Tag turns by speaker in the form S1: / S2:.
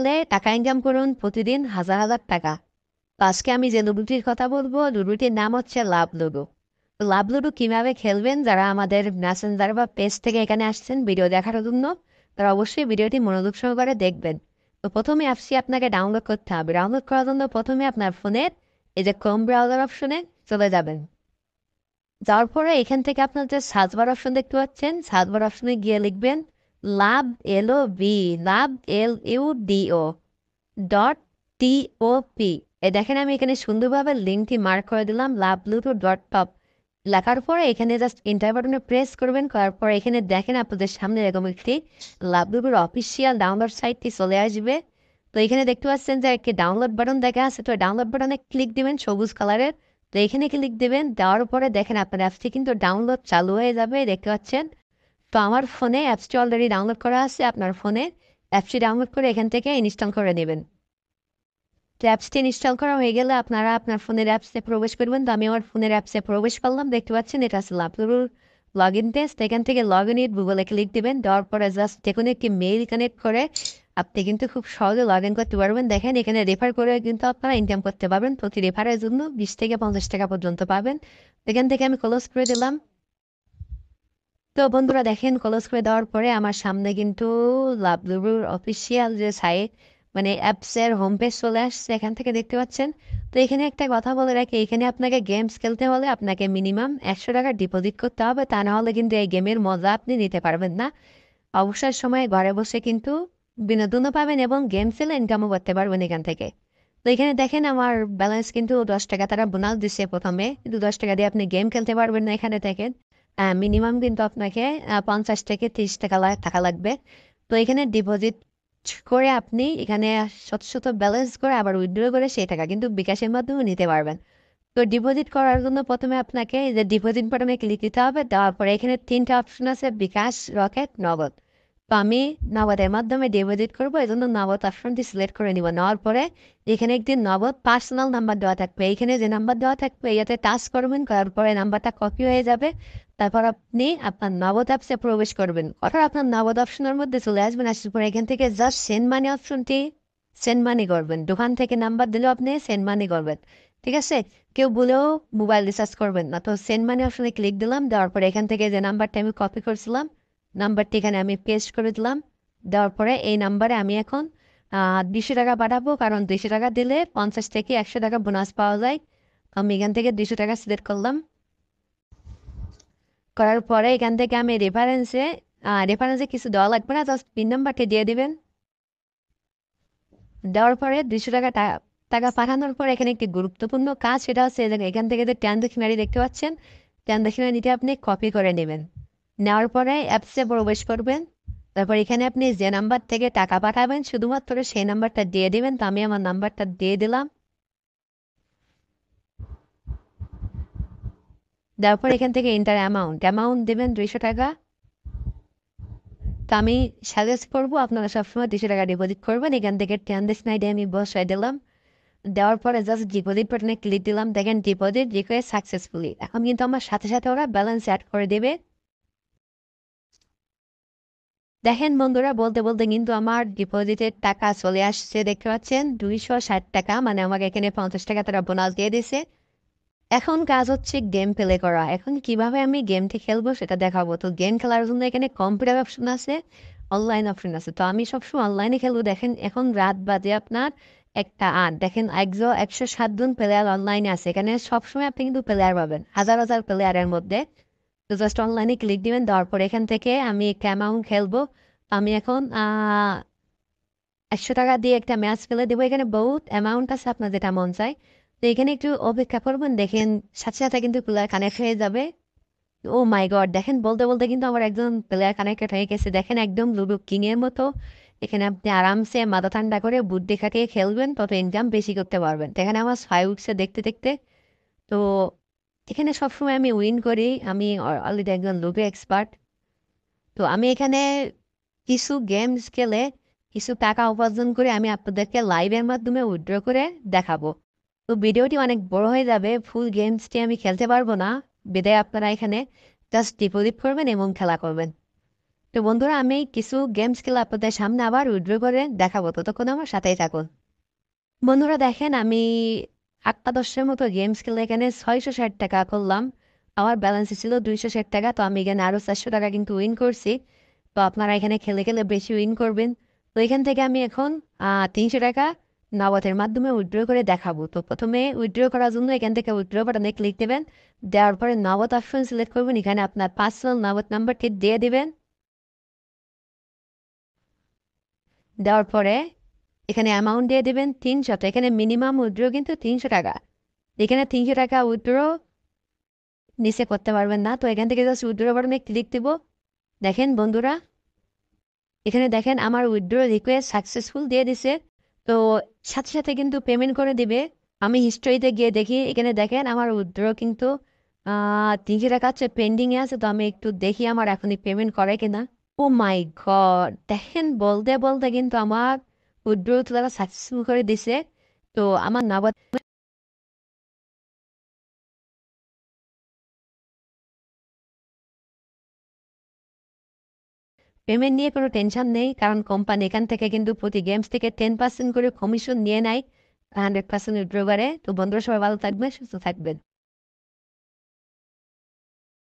S1: খেলে টাকা ইনকাম করুন প্রতিদিন হাজার হাজার টাকা। তো আজকে আমি যে লুডুটির কথা বলবো, লুডুটির নাম হচ্ছে লাভ লুডু। তো লাভ লুডু কিভাবে খেলবেন, যারা আমাদের মেসেঞ্জার বা পেজ থেকে এখানে আসছেন ভিডিও দেখার জন্য, তারা অবশ্যই ভিডিওটি মনোযোগ সহকারে দেখবেন। তো প্রথমে অ্যাপসটি আপনাকে ডাউনলোড করতে হবে। ডাউনলোড করার জন্য প্রথমে আপনার ফোনের এই যে ক্রোম ব্রাউজার অপশনে চলে যাবেন। যাওয়ার পরে এখান থেকে আপনার যে সার্চ বার অপশন দেখতে পাচ্ছেন, সার্চ বার অপশনে গিয়ে লিখবেন লাভ, LOV, লাভ, LUDO .TOP। দেখেন আমি এখানে সুন্দরভাবে লিঙ্কটি মার্ক করে দিলাম, লাভলুডো.টপ। লেখার পরে এখানে জাস্ট এন্টার বাটনে প্রেস করবেন। করার পর এখানে দেখেন আপনাদের সামনে এরকম একটি লাভলুডোর অফিসিয়াল ডাউনলোড সাইটটি চলে আসবে। তো এখানে দেখতে পাচ্ছেন যে একটি ডাউনলোড বাটন দেখা আছে, তো ডাউনলোড বাটনে ক্লিক দিবেন সবুজ কালারের। তো এখানে ক্লিক দিবেন, দেওয়ার পরে দেখেন আপনার অ্যাপসটি কিন্তু ডাউনলোড চালু হয়ে যাবে, দেখতে পাচ্ছেন। তো আমার ফোনে অ্যাপসটি অলরেডি ডাউনলোড করা আছে। আপনার ফোনে অ্যাপসটি ডাউনলোড করে এখান থেকে ইনস্টল করে নেবেন। তো অ্যাপসটি ইনস্টল করা হয়ে গেলে আপনারা আপনার ফোনের অ্যাপসে প্রবেশ করবেন। তো আমি আমার ফোনের অ্যাপসে প্রবেশ করলাম, দেখতে পাচ্ছেন এটা আছে লাভলুডুর লগ ইন টেস্ট। এখান থেকে লগ ইন গুগলে ক্লিক দিবেন, দেওয়ার পরে জাস্ট দেখুন একটি মেইল কানেক্ট করে আপনি কিন্তু খুব সহজে লগ ইন করতে পারবেন। দেখেন এখানে রেফার করে কিন্তু আপনারা ইনকাম করতে পারবেন। প্রতি রেফারের জন্য 20 থেকে 50 টাকা পর্যন্ত পাবেন। এখান থেকে আমি ক্লোজ করে দিলাম। তো বন্ধুরা দেখেন ক্লোজ করে দেওয়ার পরে আমার সামনে কিন্তু লাভলুডুর অফিসিয়াল যে সাইট, মানে অ্যাপসের হোম পেজ চলে আসছে, এখান থেকে দেখতে পাচ্ছেন। তো এখানে একটা কথা বলে রাখি, এখানে আপনাকে গেমস খেলতে হলে আপনাকে মিনিমাম 100 টাকা ডিপোজিট করতে হবে, তা না হলে কিন্তু এই গেমের মজা আপনি নিতে পারবেন না। অবসর সময়ে ঘরে বসে কিন্তু বিনোদনও পাবেন এবং গেম খেলে ইনকামও করতে পারবেন এখান থেকে। তো এখানে দেখেন আমার ব্যালেন্স কিন্তু 10 টাকা তারা বোনাস দিচ্ছে প্রথমে, কিন্তু 10 টাকা দিয়ে আপনি গেম খেলতে পারবেন না এখানে দেখেন। মিনিমাম কিন্তু আপনাকে 50 থেকে 30 টাকা থাকা লাগবে। তো এখানে ডিপোজিট করে আপনি এখানে শত শত ব্যালেন্স করে আবার উইথড্র করে সেই টাকা কিন্তু বিকাশের মাধ্যমে নিতে পারবেন। তো ডিপোজিট করার জন্য প্রথমে আপনাকে এই যে ডিপোজিট বাটনে ক্লিক দিতে হবে। দেওয়ার পরে এখানে 3টা অপশন আছে, বিকাশ, রকেট, নগদ। তো আমি নগদের মাধ্যমে ডিপোজিট করবো, এই জন্য নগদ অপশনটি সিলেক্ট করে নিব। নেওয়ার পরে এখানে একটি নগদ পার্সোনাল নাম্বার দেওয়া থাকবে, এখানে যে নাম্বার দেওয়া থাকবে ইয়াতে টাচ করবেন, করার পরে নাম্বারটা কপি হয়ে যাবে। তারপর আপনি আপনার নগদ অ্যাপসে প্রবেশ করবেন, অর্থাৎ আপনার নগদ অপশনের মধ্যে চলে আসবেন। আসার পরে এখান থেকে জাস্ট সেন্ড মানি অপশনটি সেন্ড মানি করবেন। দোকান থেকে নাম্বার দিলেও আপনি সেন্ড মানি করবেন, ঠিক আছে। কেউ বলেও মোবাইল রিচার্জ করবেন না। তো সেন্ড মানি অপশনে ক্লিক দিলাম, দেওয়ার পরে এখান থেকে যে নাম্বারটা আমি কপি করছিলাম নাম্বারটি এখানে আমি পেস্ট করে দিলাম। দেওয়ার পরে এই নাম্বারে আমি এখন 200 টাকা পাঠাবো, কারণ 200 টাকা দিলে 50 থেকে 100 টাকা বোনাস পাওয়া যায়। আমি এখান থেকে 200 টাকা সিলেক্ট করলাম। করার পরে এখান থেকে আমি রেফারেন্সে কিছু দেওয়া লাগবে না, জাস্ট পিন নাম্বারটি দিয়ে দিবেন। দেওয়ার পরে 200 টাকা টাকা পাঠানোর পর এখানে একটি গুরুত্বপূর্ণ কাজ, সেটা হচ্ছে এখান থেকে যে ট্রানজ্যাকশনারি দেখতে পাচ্ছেন, ট্রানজ্যাকশনারিটি আপনি কপি করে নেবেন। নেওয়ার পরে অ্যাপসে প্রবেশ করবেন। তারপর এখানে আপনি যে নাম্বার থেকে টাকা পাঠাবেন শুধুমাত্র সেই নাম্বারটা দিয়ে দিবেন। তো আমি আমার নাম্বারটা দিয়ে দিলাম। দেওয়ার পর এখান থেকে ইন্টার অ্যামাউন্ট দেবেন 200 টাকা। তো আমি সাজেস্ট করবো আপনারা সবসময় 200 টাকা ডিপোজিট করবেন। এখান থেকে ট্রানজ্যাকশন আইডি আমি বসাই দিলাম। দেওয়ার পরে জাস্ট ডিপোজিট বাটনে ক্লিক দিলাম, দেখেন ডিপোজিট রিকোয়েস্ট সাকসেসফুলি। এখন কিন্তু আমার সাথে সাথে ওরা ব্যালেন্স অ্যাড করে দেবে। দেখেন বন্ধুরা বলতে বলতে কিন্তু আমার ডিপোজিটের টাকা চলে আসছে, দেখতে পাচ্ছেন 260 টাকা, মানে আমাকে এখানে 50 টাকা তারা বোনাস দিয়ে দিছে। এখন কাজ হচ্ছে গেম প্লে করা। এখন কিভাবে আমি গেমটি খেলবো সেটা দেখাবো। তো গেম খেলার জন্য এখানে কম্পিউটার অপশন আছে, অনলাইন অপশন আছে। তো আমি সবসময় অনলাইনে খেলবো। দেখেন এখন রাত বাজে আপনার 1টা 8, দেখেন 107 জন প্লেয়ার অনলাইনে আছে। এখানে সবসময় আপনি কিন্তু প্লেয়ার পাবেন, হাজার হাজার প্লেয়ারের মধ্যে। তো জাস্ট অনলাইনে ক্লিক দিবেন, দেওয়ার পর এখান থেকে আমি একটা অ্যামাউন্ট খেলবো। আমি এখন 100 টাকা দিয়ে একটা ম্যাচ খেলে দেবো। এখানে বহুত অ্যামাউন্ট আছে, আপনার যেটা মন চায়। তো এখানে একটু অপেক্ষা করবেন, দেখেন সাথে সাথে কিন্তু প্লেয়ার কানেক্ট হয়ে যাবে। ও মাই গড, দেখেন বলতে বলতে কিন্তু আমার একজন প্লেয়ার কানেক্টেড হয়ে গেছে। দেখেন একদম লুডো কিং এর মতো। এখানে আপনি আরামসে মাথা ঠান্ডা করে বুদ্ধি খাটিয়ে খেলবেন, তত ইনকাম বেশি করতে পারবেন। তো এখানে আমার 5 উঠছে দেখতে দেখতে। তো এখানে সবসময় আমি উইন করি, আমি অলরেডি একজন লুডো এক্সপার্ট। তো আমি এখানে কিছু গেমস খেলে কিছু টাকা উপার্জন করে আমি আপনাদেরকে লাইভের মাধ্যমে উইথড্র করে দেখাবো। তো ভিডিওটি অনেক বড় হয়ে যাবে, ফুল গেমসটি আমি খেলতে পারবো না। বিদায় আপনারা এখানে জাস্ট ডিপোজিট করবেন এবং খেলা করবেন। তো বন্ধুরা আমি কিছু গেমস খেলে আপনাদের সামনে আবার উইথড্র করে দেখাবো, ততক্ষণ আমার সাথেই থাকুন। বন্ধুরা দেখেন আমি 8টা 10টার মতো গেমস খেলে এখানে 660 টাকা করলাম। আমার ব্যালেন্সে ছিল 260 টাকা, তো আমি এখানে আরও 400 টাকা কিন্তু উইন করছি। তো আপনারা এখানে খেলে খেলে বেশি উইন করবেন। তো এখান থেকে আমি এখন 300 টাকা নগদের মাধ্যমে উইথড্র করে দেখাবো। তো প্রথমে উইথড্র করার জন্য এখান থেকে উইথড্র বাটনে ক্লিক দেবেন, দেওয়ার পরে নগদ অপশন সিলেক্ট করবেন, এখানে আপনার পার্সোনাল নগদ নাম্বারটি দিয়ে দিবেন। দেওয়ার পরে এখানে অ্যামাউন্ট দিয়ে দেবেন 300। এখানে মিনিমাম উইথড্র কিন্তু 300 টাকা। এখানে 300 টাকা উইথড্র নিচে করতে পারবেন না, তো এখান থেকে জাস্ট উইথড্র বাটনে ক্লিক দিব। দেখেন বন্ধুরা এখানে দেখেন আমার উইথড্র রিকোয়েস্ট সাকসেসফুল দিয়ে দিছে। তো সাথে সাথে কিন্তু পেমেন্ট করে দিবে। আমি হিস্ট্রিতে গিয়ে দেখি, এখানে দেখেন আমার উইথড্র কিন্তু 300 টাকা হচ্ছে পেন্ডিংয়ে আছে। তো আমি একটু দেখি আমার এখনই পেমেন্ট করে কিনা। ও মাই গড, দেখেন বলতে বলতে কিন্তু আমার উইথড্র তারা সাকসেসফুল করে দিছে। তো আমার নগদ পেমেন্ট নিয়ে কোনো টেনশন নেই, কারণ কোম্পানি এখান থেকে কিন্তু প্রতি গেমস থেকে 10% করে কমিশন নিয়ে নেয় 100% উইথড্র করে। তো বন্ধুরা সবাই ভালো থাকবেন, সুস্থ থাকবেন।